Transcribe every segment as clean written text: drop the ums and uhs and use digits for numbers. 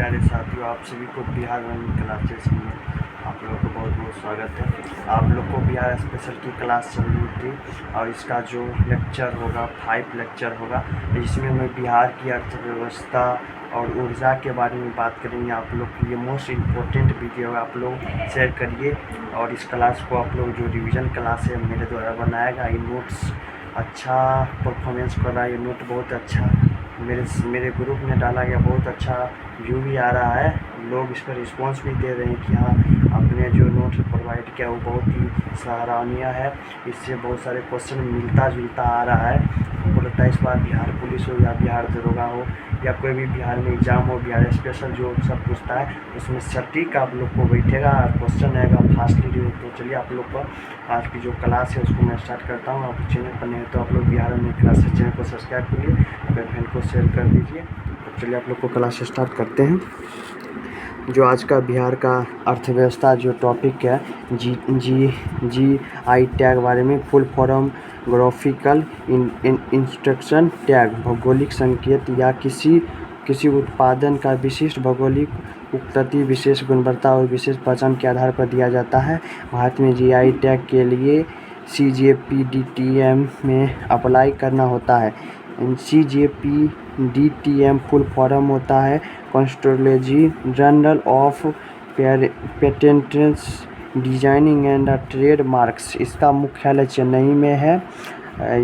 प्यारे साथियों, आप सभी को बिहार रनिंग क्लासेस में आप लोगों को बहुत बहुत स्वागत है। आप लोग को बिहार स्पेशल की क्लास चल रही थी और इसका जो लेक्चर होगा 5 लेक्चर होगा, इसमें मैं बिहार की अर्थव्यवस्था और ऊर्जा के बारे में बात करेंगे। आप लोग के लिए मोस्ट इम्पोर्टेंट वीडियो आप लोग शेयर करिए और इस क्लास को आप लोग जो रिवीजन क्लास है मेरे द्वारा बनाएगा, ये नोट्स अच्छा परफॉर्मेंस कर रहा है। ये नोट बहुत अच्छा मेरे ग्रुप में डाला गया, बहुत अच्छा व्यू भी आ रहा है। लोग इस पर रिस्पॉन्स भी दे रहे हैं कि हाँ, आपने जो नोट प्रोवाइड किया वो बहुत ही सराहनीय है। इससे बहुत सारे क्वेश्चन मिलता जुलता आ रहा है। हमको लगता है इस बार बिहार पुलिस हो या बिहार दरोगा हो या कोई भी बिहार में एग्ज़ाम हो, बिहार स्पेशल जो सब पूछता है उसमें सटीक आप लोग को बैठेगा और क्वेश्चन आएगा फास्टली। तो चलिए आप लोग का आज की जो क्लास है उसको मैं स्टार्ट करता हूँ। आप चैनल पर नहीं तो आप लोग बिहार में क्लास चैनल को सब्सक्राइब करिए, अपने फ्रेंड को शेयर कर दीजिए। तो चलिए आप लोग को क्लास स्टार्ट करते हैं। जो आज का बिहार का अर्थव्यवस्था जो टॉपिक है, GI टैग बारे में, full form graphical instruction tag, भौगोलिक संकेत या किसी उत्पादन का विशिष्ट भौगोलिक उपस्थिति, विशेष गुणवत्ता और विशेष पहचान के आधार पर दिया जाता है। भारत में GI टैग के लिए CJPDTM में अप्लाई करना होता है। CJPDTM फुल फॉर्म होता है कंस्ट्रोलॉजी journal of patents designing and trade marks. इसका मुख्यालय चेन्नई में है।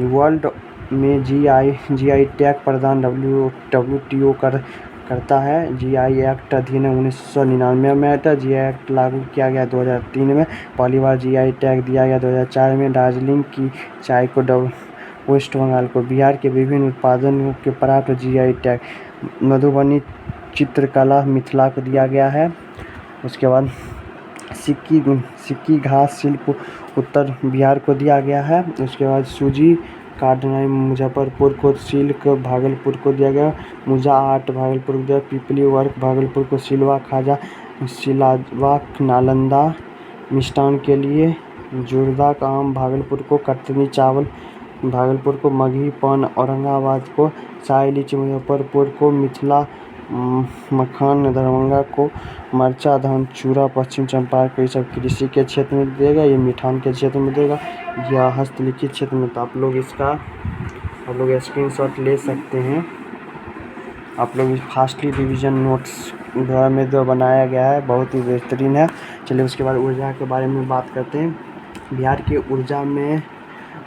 वर्ल्ड में GI टैग प्रदान WTO करता है। GI एक्ट अधिनियम 1999 में आता है। GI एक्ट लागू किया गया 2003 में। पहली बार GI टैग दिया गया 2004 में। दार्जिलिंग की चाय को वेस्ट बंगाल को, बिहार के विभिन्न उत्पादनों के प्राप्त GI टैग, मधुबनी चित्रकला मिथिला को दिया गया है। उसके बाद सिक्की घास शिल्प उत्तर बिहार को दिया गया है। उसके बाद सूजी काटनाई मुजफ्फरपुर को, सिल्क भागलपुर को दिया गया, मुजा आर्ट भागलपुर को दिया, पिपली वर्क भागलपुर को, सिलवा खाजा सिलावाक नालंदा, मिष्टान के लिए जोरदा आम भागलपुर को, कतरनी चावल भागलपुर को, मगही पान औरंगाबाद को, शाही लीची मुजफ्फरपुर को, मिथिला मखान दरभंगा को, मरचा धान चूड़ा पश्चिम चंपारण को। ये सब कृषि के क्षेत्र में देगा, ये मिठान के क्षेत्र में देगा या हस्तलिखित क्षेत्र में। तो आप लोग स्क्रीनशॉट ले सकते हैं। आप लोग फास्टली रिवीजन नोट्स द्वारा में जो बनाया गया है बहुत ही बेहतरीन है। चलिए उसके बाद ऊर्जा के बारे में बात करते हैं। बिहार के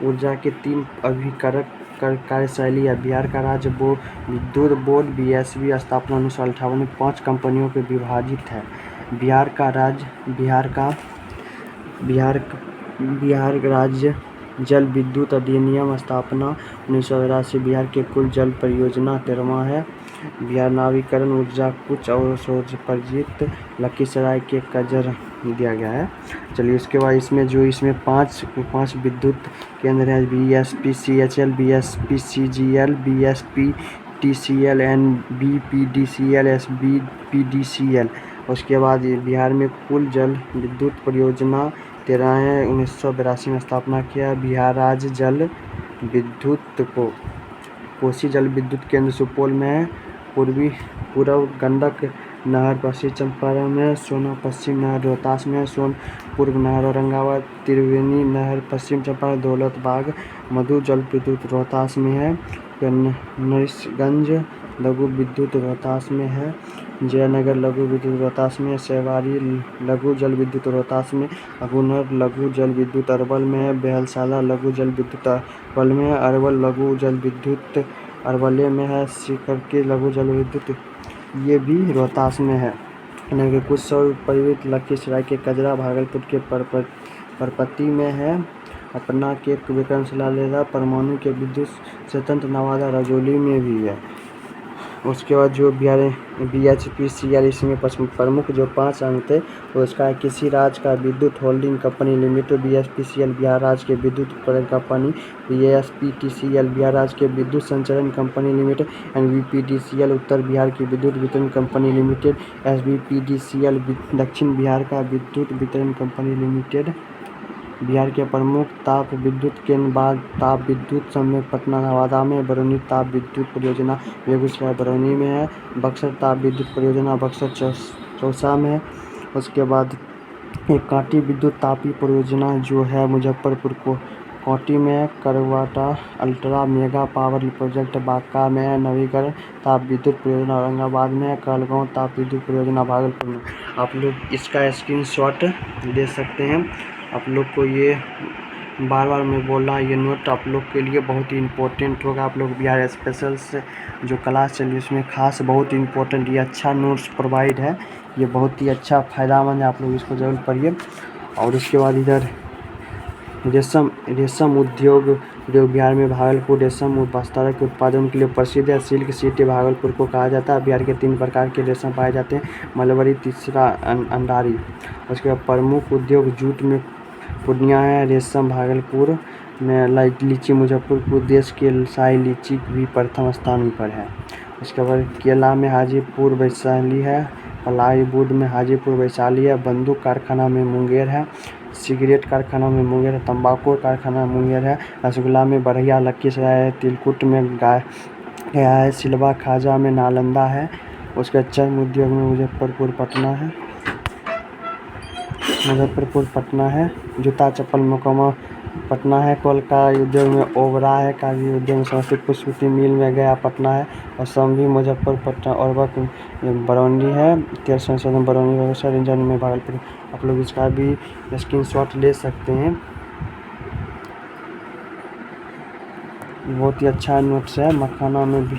ऊर्जा के 3 अभिकारक कार्यशैली है। बिहार का राज्य विद्युत बोर्ड BSB स्थापना 1958 में 5 कंपनियों के विभाजित है। बिहार राज्य जल विद्युत अधिनियम स्थापना 1983। बिहार के कुल जल परियोजना 13वां है। बिहार नवीकरण ऊर्जा कुछ और सौरप्रजित लखीसराय के कजर दिया गया है। चलिए उसके बाद इसमें 5 विद्युत केंद्र हैं। BSPCHL, BSPCGL, BSPTCL and BPDCL, SBPDCL। उसके बाद बिहार में कुल जल विद्युत परियोजना 13 है। 1982 में स्थापना किया। बिहार राज्य जल विद्युत कोसी जल विद्युत केंद्र सुपौल में है। पूर्व गंडक नहर पश्चिम चंपारण में, सोना पश्चिम नहर रोहतास में, सोन पूर्व नहर औरंगाबाद, त्रिवेणी नहर पश्चिम चंपारण, दौलतबाग मधु जल विद्युत रोहतास में है। नरसिंहगंज लघु विद्युत रोहतास में है। जयनगर लघु विद्युत रोहतास में, सेवारी लघु जल विद्युत रोहतास में, अगुनर लघु जल विद्युत अरवल में है। बेहलसाला लघु जल विद्युत अरवल में है। अरवल लघु जल विद्युत अरवले में है। सिकरकी लघु जल विद्युत ये भी रोहतास में है। कुछ सौर परिवृत लखीसराय के कजरा, भागलपुर के परपति में है। पटना के विक्रमशिला लेदा परमाणु के विद्युत स्वतंत्र नवादा रजौली में भी है। उसके बाद जो BHPCL, इसमें प्रमुख जो 5 अंग थे तो उसका है किसी राज्य का विद्युत holding company limited. BHPCL Bihar राज्य के विद्युत उत्पादन कंपनी। BSPTCL बिहार राज्य के विद्युत संचरण कंपनी लिमिटेड। NBPDCL उत्तर बिहार की विद्युत वितरण कंपनी लिमिटेड। SBPDCL दक्षिण बिहार का विद्युत वितरण कंपनी लिमिटेड। बिहार के प्रमुख ताप विद्युत केंद्र बाग ताप विद्युत समूह पटना नवादा में, बरौनी ताप विद्युत परियोजना बेगूसराय बरौनी में है, बक्सर ताप विद्युत परियोजना बक्सर चौसा में है। उसके बाद एक कांटी विद्युत तापीय परियोजना जो है मुजफ्फरपुर को कांटी में है, करवाटा ultra mega power project Banka में है, नवीकरण ताप विद्युत परियोजना औरंगाबाद में है, कहलगांव ताप विद्युत परियोजना भागलपुर में। आप लोग इसका स्क्रीनशॉट ले सकते हैं। आप लोग को ये बार बार मैं बोल रहा ये नोट आप लोग के लिए बहुत ही इम्पोर्टेंट होगा। आप लोग बिहार स्पेशल से जो क्लास चल रही है उसमें खास बहुत इम्पोर्टेंट ये अच्छा नोट्स प्रोवाइड है, ये बहुत ही अच्छा फ़ायदामंद है, आप लोग इसको ज़रूर पढ़िए। और उसके बाद इधर रेशम उद्योग जो बिहार में भागलपुर रेशम वस्त्र के उत्पादन के लिए प्रसिद्ध है। सिल्क सिटी भागलपुर को कहा जाता है। बिहार के 3 प्रकार के रेशम पाए जाते हैं, मलबरी, तीसरा अंडारी। उसके बाद प्रमुख उद्योग जूट में पूर्णिया है, रेशम भागलपुर में, लीची मुजफ्फरपुर, देश की शाही लीची भी प्रथम स्थान पर है। उसके बाद केला में हाजीपुर वैशाली है, प्लाईवुड में हाजीपुर वैशाली है, बंदूक कारखाना में मुंगेर है, सिगरेट कारखाना में मुंगेर है, तंबाकू कारखाना मुंगेर है, रसगुल्ला में बरहिया लखीसराय है, तिलकुट में गया है, सिलवा खाजा में नालंदा है। उसके चर्म उद्योग में मुजफ्फरपुर पटना है, जूता चप्पल मोकामा पटना है, कोल का उद्योग में ओबरा है, कागज उद्योग में समस्तीपुर, सूती मिल में गया पटना है, और संभी मुजफ्फरपुर पटना और बरौनी है, तेल संशोधन बरौनी व्यवसाय इंजन में भागलपुर। आप लोग इसका भी स्क्रीनशॉट ले सकते हैं, बहुत ही अच्छा नोट्स है। मखाना में भी